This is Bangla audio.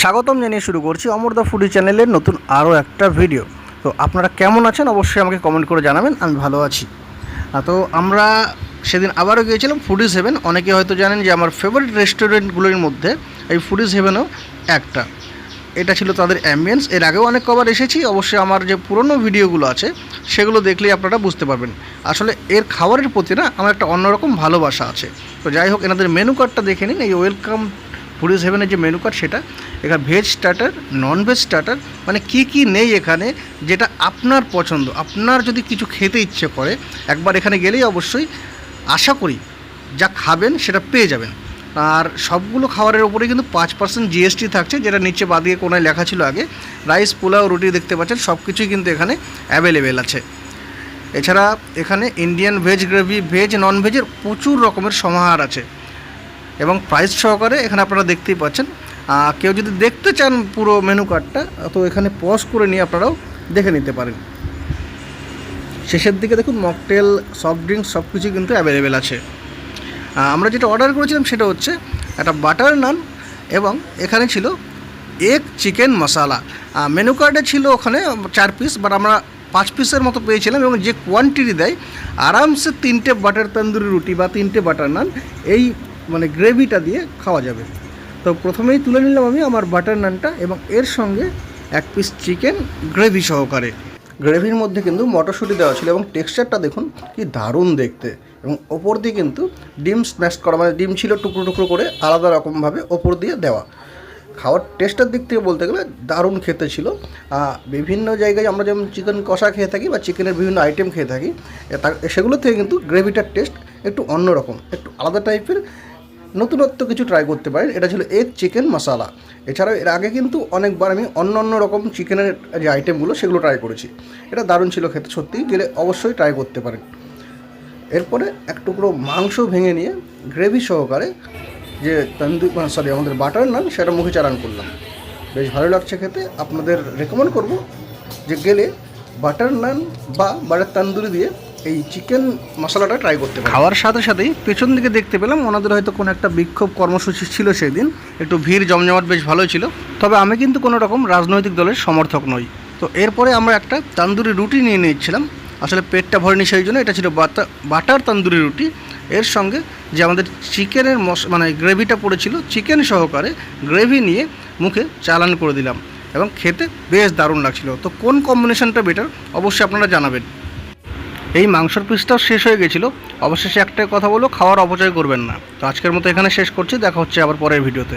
স্বাগতম জানিয়ে শুরু করছি অমর দা ফুডি চ্যানেলের নতুন আরও একটা ভিডিও। তো আপনারা কেমন আছেন অবশ্যই আমাকে কমেন্ট করে জানাবেন। আমি ভালো আছি। তো আমরা সেদিন আবারও গিয়েছিলাম ফুডিজ হেভেন। অনেকে হয়তো জানেন যে আমার ফেভারিট রেস্টুরেন্টগুলোর মধ্যে এই ফুডিজ হেভেনও একটা। এটা ছিল তাদের অ্যাম্বিয়েন্স। এর আগেও অনেক কবার এসেছি, অবশ্যই আমার যে পুরনো ভিডিওগুলো আছে সেগুলো দেখলেই আপনারা বুঝতে পারবেন। আসলে এর খাবারের প্রতি না আমার একটা অন্যরকম ভালোবাসা আছে। তো যাই হোক, এনাদের মেনু কার্ডটা দেখে নিন। এই ওয়েলকাম ফুডিজ হেভেনের যে মেনু কার্ড, সেটা এখানে veg starter, non veg starter, মানে কী নেই এখানে যেটা আপনার পছন্দ। আপনার যদি কিছু খেতে ইচ্ছে করে একবার এখানে গেলেই অবশ্যই আশা করি যা খাবেন সেটা পেয়ে যাবেন। আর সবগুলো খাবারের ওপরে কিন্তু 5% জিএসটি থাকছে, যেটা নিচে বাদিকে কোনায় লেখা ছিল আগে। রাইস, পোলাও, রুটি দেখতে পাচ্ছেন, সব কিছুই কিন্তু এখানে অ্যাভেলেবেল আছে। এছাড়া এখানে Indian veg gravy, veg non ভেজের প্রচুর রকমের সমাহার আছে এবং প্রাইস সহকারে এখানে আপনারা দেখতেই পাচ্ছেন। কেউ যদি দেখতে চান পুরো মেনু কার্ডটা, তো এখানে পজ করে নিয়ে আপনারাও দেখে নিতে পারেন। শেষের দিকে দেখুন মকটেল, সফট ড্রিঙ্কস সব কিছুই কিন্তু অ্যাভেলেবেল আছে। আমরা যেটা অর্ডার করেছিলাম সেটা হচ্ছে একটা বাটার নান এবং এখানে ছিল এগ চিকেন মশালা। মেনু কার্ডে ছিল ওখানে 4 পিস, বাট আমরা 5 পিসের মতো পেয়েছিলাম এবং যে কোয়ান্টিটি দেয় আরামসে 3টে বাটার তন্দুরি রুটি বা 3টে বাটার নান এই মানে গ্রেভিটা দিয়ে খাওয়া যাবে। তো প্রথমেই তুলে নিলাম আমি আমার বাটার নানটা এবং এর সঙ্গে 1 পিস চিকেন গ্রেভি সহকারে। গ্রেভির মধ্যে কিন্তু মটরশুঁটি দেওয়া ছিল এবং টেক্সচারটা দেখুন কি দারুণ দেখতে। এবং ওপর দিয়ে কিন্তু ডিম স্ম্যাশ করা, মানে ডিম ছিল টুকরো টুকরো করে আলাদা রকমভাবে ওপর দিয়ে দেওয়া। খাওয়ার টেস্টের দিক থেকে বলতে গেলে দারুণ খেতে ছিল। বিভিন্ন জায়গায় আমরা যেমন চিকেন কষা খেয়ে থাকি বা চিকেনের বিভিন্ন আইটেম খেয়ে থাকি, সেগুলো থেকে কিন্তু গ্রেভিটার টেস্ট একটু অন্যরকম, একটু আলাদা টাইপের, নতুনত্ব কিছু ট্রাই করতে পারেন। এটা ছিল এগ চিকেন মশালা। এছাড়াও এর আগে কিন্তু অনেকবার আমি অন্য রকম চিকেনের যে আইটেমগুলো সেগুলো ট্রাই করেছি। এটা দারুণ ছিল খেতে, সত্যিই গেলে অবশ্যই ট্রাই করতে পারেন। এরপরে এক টুকরো মাংস ভেঙে নিয়ে গ্রেভি সহকারে যে আমাদের বাটার নান, সেটা মুখে চালান করলাম। বেশ ভালো লাগছে খেতে। আপনাদের রেকমেন্ড করব যে গেলে বাটার নান বা বাটার তন্দুরি দিয়ে এই চিকেন মশলাটা ট্রাই করতে পারেন। খাওয়ার সাথে সাথেই পেছন দিকে দেখতে পেলাম ওনাদের হয়তো কোনো একটা বিক্ষোভ কর্মসূচি ছিল সেই দিন, একটু ভিড় জমজমাট বেশ ভালোই ছিল। তবে আমি কিন্তু কোনো রকম রাজনৈতিক দলের সমর্থক নই। তো এরপরে আমরা একটা তন্দুরি রুটি নিয়ে নিচ্ছিলাম। আসলে পেটটা ভরেনি, সেই জন্য এটা ছিল বাটার তন্দুরি রুটি। এর সঙ্গে যে আমাদের চিকেনের মানে গ্রেভিটা পড়েছিল, চিকেন সহকারে গ্রেভি নিয়ে মুখে চালান করে দিলাম এবং খেতে বেশ দারুণ লাগছিল। তো কোন কম্বিনেশনটা বেটার অবশ্যই আপনারা জানাবেন। এই মাংসর পিসটাও শেষ হয়ে গেছিলো। অবশেষে একটাই কথা বলবো, খাওয়ার অপচয় করবেন না। তো আজকের মতো এখানে শেষ করছি, দেখা হচ্ছে আবার পরের ভিডিওতে।